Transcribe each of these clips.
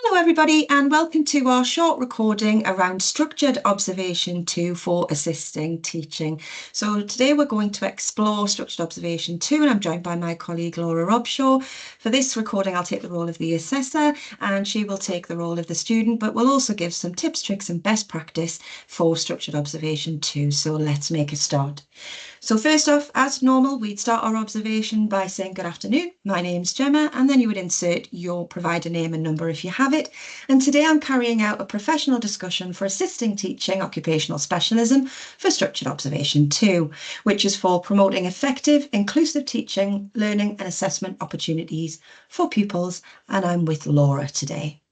Hello everybody and welcome to our short recording around structured observation 2 for assisting teaching. So today we're going to explore structured observation 2 and I'm joined by my colleague Laura Robshaw. For this recording I'll take the role of the assessor and she will take the role of the student, but we'll also give some tips, tricks and best practice for structured observation 2. So let's make a start. So first off, as normal, we'd start our observation by saying good afternoon, my name's Gemma, and then you would insert your provider name and number if you have it. And today I'm carrying out a professional discussion for assisting teaching occupational specialism for structured observation 2, which is for promoting effective, inclusive teaching, learning and assessment opportunities for pupils. And I'm with Laura today.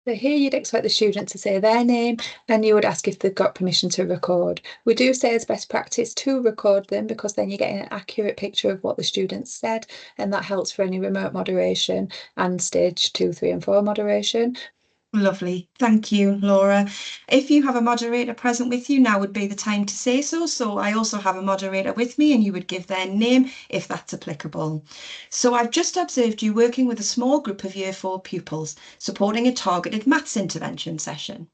So here you'd expect the student to say their name and you would ask if they've got permission to record. We do say as best practice to record them because then you're getting an accurate picture of what the students said, and that helps for any remote moderation and stage 2, 3 and 4 moderation. Lovely. Thank you, Laura. If you have a moderator present with you, now would be the time to say so. So I also have a moderator with me and you would give their name if that's applicable. So I've just observed you working with a small group of Year 4 pupils supporting a targeted maths intervention session.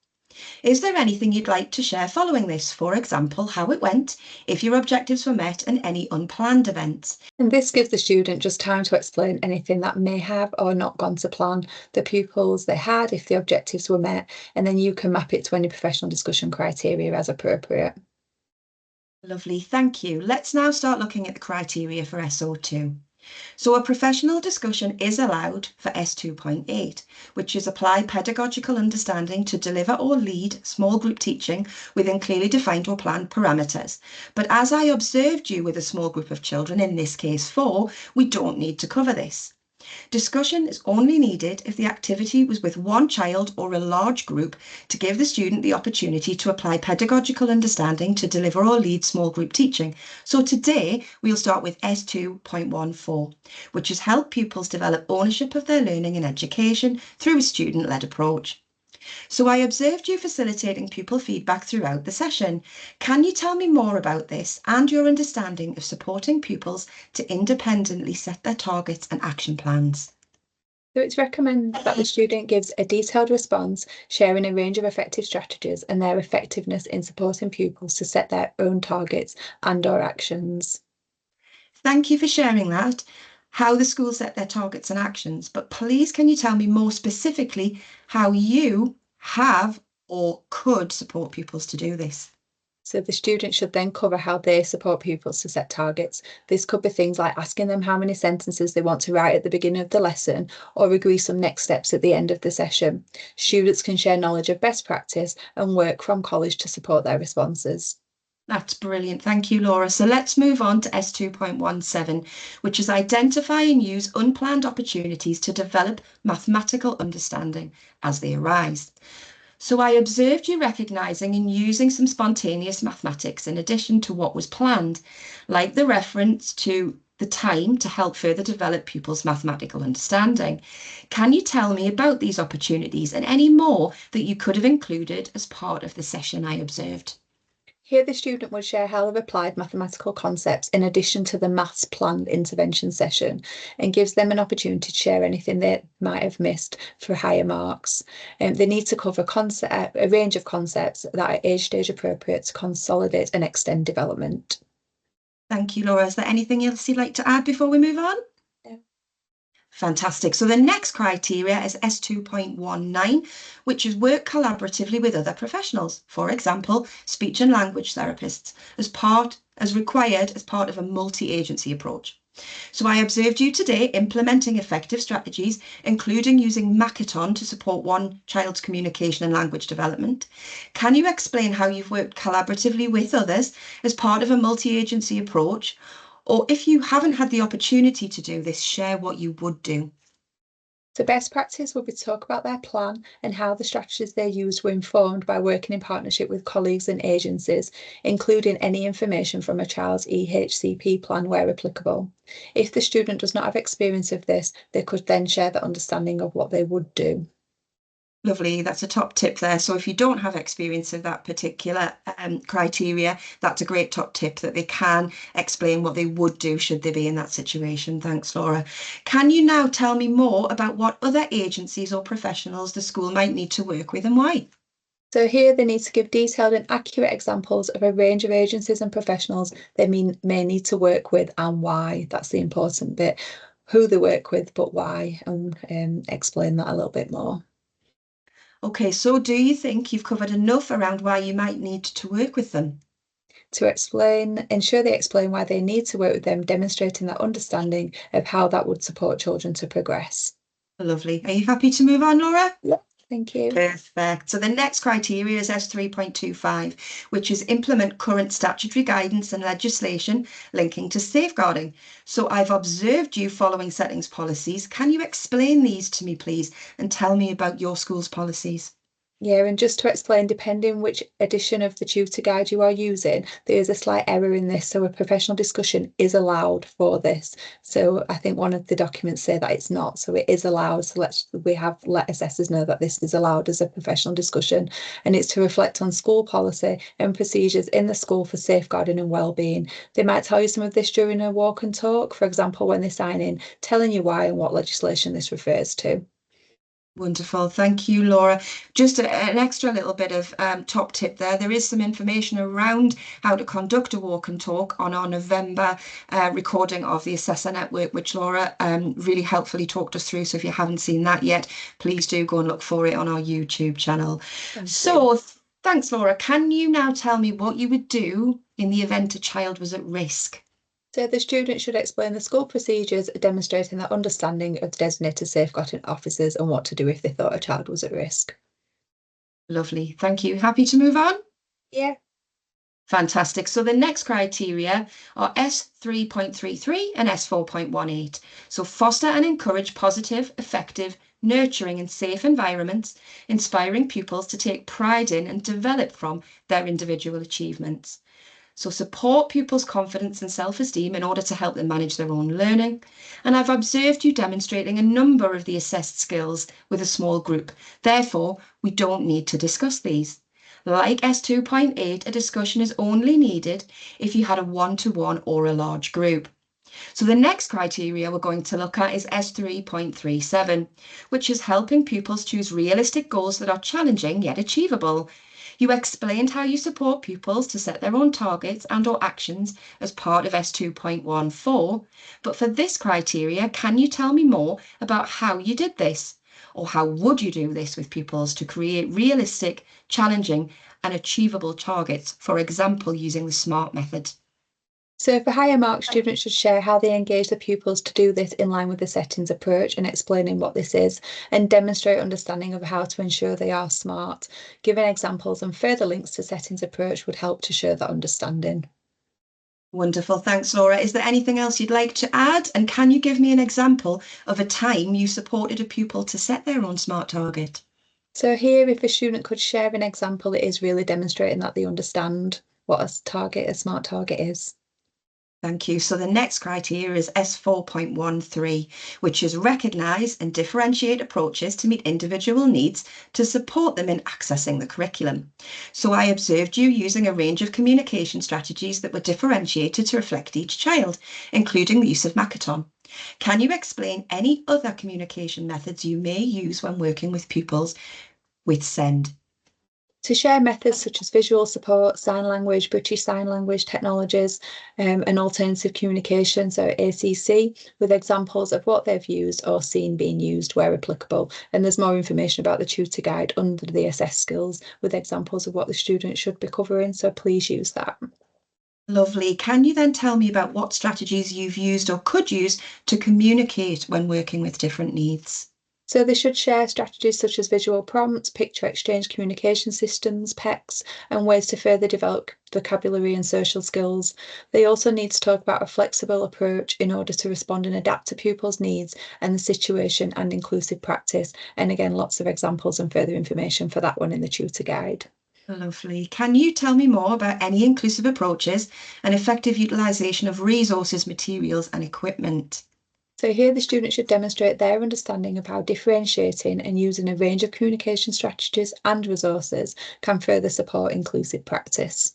Is there anything you'd like to share following this? For example, how it went, if your objectives were met and any unplanned events. And this gives the student just time to explain anything that may have or not gone to plan, the pupils they had, if the objectives were met, and then you can map it to any professional discussion criteria as appropriate. Lovely, thank you. Let's now start looking at the criteria for SO2. So a professional discussion is allowed for S2.8, which is apply pedagogical understanding to deliver or lead small group teaching within clearly defined or planned parameters. But as I observed you with a small group of children, in this case 4, we don't need to cover this. Discussion is only needed if the activity was with one child or a large group to give the student the opportunity to apply pedagogical understanding to deliver or lead small group teaching. So today we'll start with S2.14, which is help pupils develop ownership of their learning and education through a student-led approach. So I observed you facilitating pupil feedback throughout the session. Can you tell me more about this and your understanding of supporting pupils to independently set their targets and action plans? So it's recommended that the student gives a detailed response, sharing a range of effective strategies and their effectiveness in supporting pupils to set their own targets and/or actions. Thank you for sharing that, how the school set their targets and actions, but please can you tell me more specifically how you have or could support pupils to do this? So the student should then cover how they support pupils to set targets. This could be things like asking them how many sentences they want to write at the beginning of the lesson or agree some next steps at the end of the session. Students can share knowledge of best practice and work from college to support their responses. That's brilliant. Thank you, Laura. So let's move on to S2.17, which is identify and use unplanned opportunities to develop mathematical understanding as they arise. So I observed you recognising and using some spontaneous mathematics in addition to what was planned, like the reference to the time to help further develop pupils' mathematical understanding. Can you tell me about these opportunities and any more that you could have included as part of the session I observed? Here, the student would share how they've applied mathematical concepts in addition to the maths planned intervention session and gives them an opportunity to share anything they might have missed for higher marks. They need to cover a range of concepts that are age stage appropriate to consolidate and extend development. Thank you, Laura. Is there anything else you'd like to add before we move on? No. Fantastic. So the next criteria is S2.19, which is work collaboratively with other professionals, for example, speech and language therapists, as required as part of a multi-agency approach. So I observed you today implementing effective strategies, including using Makaton to support one child's communication and language development. Can you explain how you've worked collaboratively with others as part of a multi-agency approach? Or if you haven't had the opportunity to do this, share what you would do. So best practice would be to talk about their plan and how the strategies they used were informed by working in partnership with colleagues and agencies, including any information from a child's EHCP plan where applicable. If the student does not have experience of this, they could then share the understanding of what they would do. Lovely, that's a top tip there. So if you don't have experience of that particular criteria, that's a great top tip that they can explain what they would do should they be in that situation. Thanks, Laura. Can you now tell me more about what other agencies or professionals the school might need to work with and why? So here they need to give detailed and accurate examples of a range of agencies and professionals they may need to work with and why. That's the important bit. Who they work with, but why, and explain that a little bit more. Okay, so do you think you've covered enough around why you might need to work with them? To ensure they explain why they need to work with them, demonstrating that understanding of how that would support children to progress. Lovely. Are you happy to move on, Laura? Yeah, thank you. Perfect. So the next criteria is S3.25, which is implement current statutory guidance and legislation linking to safeguarding. So I've observed you following settings policies. Can you explain these to me, please, and tell me about your school's policies? Yeah, and just to explain, depending which edition of the tutor guide you are using, there is a slight error in this. So a professional discussion is allowed for this. So I think one of the documents say that it's not. So it is allowed. So we have let assessors know that this is allowed as a professional discussion. And it's to reflect on school policy and procedures in the school for safeguarding and wellbeing. They might tell you some of this during a walk and talk, for example, when they sign in, telling you why and what legislation this refers to. Wonderful. Thank you, Laura. Just an extra little bit of top tip there. There is some information around how to conduct a walk and talk on our November recording of the Assessor Network, which Laura really helpfully talked us through. So if you haven't seen that yet, please do go and look for it on our YouTube channel. Thanks, Laura. Can you now tell me what you would do in the event a child was at risk? So the student should explain the school procedures, demonstrating their understanding of the designated safeguarding officers and what to do if they thought a child was at risk. Lovely. Thank you. Happy to move on? Yeah. Fantastic. So the next criteria are S3.33 and S4.18. So foster and encourage positive, effective, nurturing and safe environments, inspiring pupils to take pride in and develop from their individual achievements. So support pupils' confidence and self-esteem in order to help them manage their own learning. And I've observed you demonstrating a number of the assessed skills with a small group. Therefore, we don't need to discuss these. Like S2.8, a discussion is only needed if you had a one-to-one or a large group. So the next criteria we're going to look at is S3.37, which is helping pupils choose realistic goals that are challenging yet achievable. You explained how you support pupils to set their own targets and or actions as part of S2.14, but for this criteria, can you tell me more about how you did this? Or how would you do this with pupils to create realistic, challenging and achievable targets, for example, using the SMART method? So for higher marks, students should share how they engage the pupils to do this in line with the settings approach and explaining what this is, and demonstrate understanding of how to ensure they are smart. Giving examples and further links to settings approach would help to show that understanding. Wonderful. Thanks, Laura. Is there anything else you'd like to add? And can you give me an example of a time you supported a pupil to set their own SMART target? So here, if a student could share an example, it is really demonstrating that they understand what a SMART target is. Thank you. So the next criteria is S4.13, which is recognise and differentiate approaches to meet individual needs to support them in accessing the curriculum. So I observed you using a range of communication strategies that were differentiated to reflect each child, including the use of Makaton. Can you explain any other communication methods you may use when working with pupils with SEND? To share methods such as visual support, sign language, British Sign Language technologies, and alternative communication, so ACC, with examples of what they've used or seen being used where applicable. And there's more information about the tutor guide under the assess skills with examples of what the student should be covering, so please use that. Lovely. Can you then tell me about what strategies you've used or could use to communicate when working with different needs? So they should share strategies such as visual prompts, picture exchange communication systems, PECs, and ways to further develop vocabulary and social skills. They also need to talk about a flexible approach in order to respond and adapt to pupils' needs and the situation, and inclusive practice. And again, lots of examples and further information for that one in the tutor guide. Lovely. Can you tell me more about any inclusive approaches and effective utilisation of resources, materials and equipment? So here the student should demonstrate their understanding of how differentiating and using a range of communication strategies and resources can further support inclusive practice.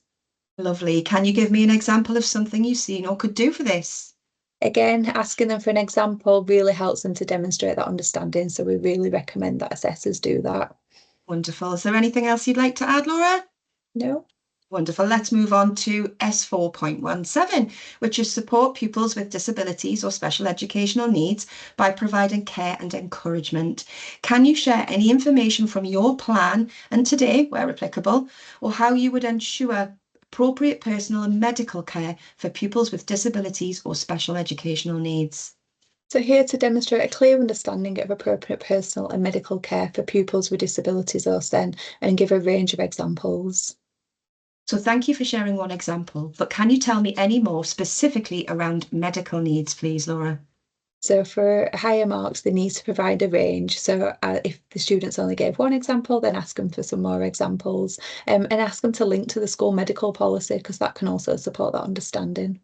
Lovely. Can you give me an example of something you've seen or could do for this? Again, asking them for an example really helps them to demonstrate that understanding, so we really recommend that assessors do that. Wonderful. Is there anything else you'd like to add, Laura? No? Wonderful. Let's move on to S4.17, which is support pupils with disabilities or special educational needs by providing care and encouragement. Can you share any information from your plan and today, where applicable, or how you would ensure appropriate personal and medical care for pupils with disabilities or special educational needs? So here to demonstrate a clear understanding of appropriate personal and medical care for pupils with disabilities or SEN and give a range of examples. So thank you for sharing one example, but can you tell me any more specifically around medical needs, please, Laura? So for higher marks, they need to provide a range. So if the students only gave one example, then ask them for some more examples and ask them to link to the school medical policy because that can also support that understanding.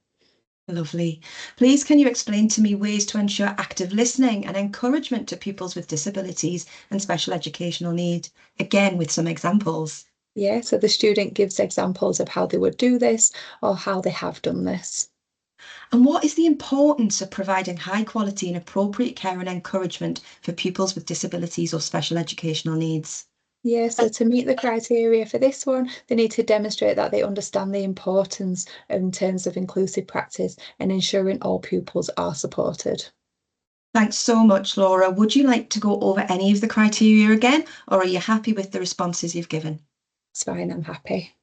Lovely. Please, can you explain to me ways to ensure active listening and encouragement to pupils with disabilities and special educational need? Again, with some examples. Yeah, so the student gives examples of how they would do this or how they have done this. And what is the importance of providing high quality and appropriate care and encouragement for pupils with disabilities or special educational needs? Yeah, so to meet the criteria for this one, they need to demonstrate that they understand the importance in terms of inclusive practice and ensuring all pupils are supported. Thanks so much, Laura. Would you like to go over any of the criteria again, or are you happy with the responses you've given? It's fine, I'm happy.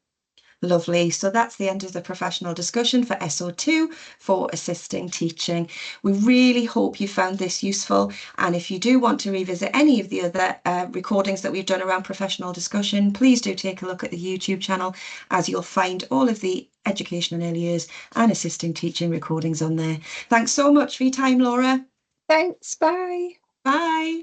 Lovely. So that's the end of the professional discussion for SO2 for assisting teaching. We really hope you found this useful. And if you do want to revisit any of the other recordings that we've done around professional discussion, please do take a look at the YouTube channel, as you'll find all of the education and early years and assisting teaching recordings on there. Thanks so much for your time, Laura. Thanks, bye. Bye.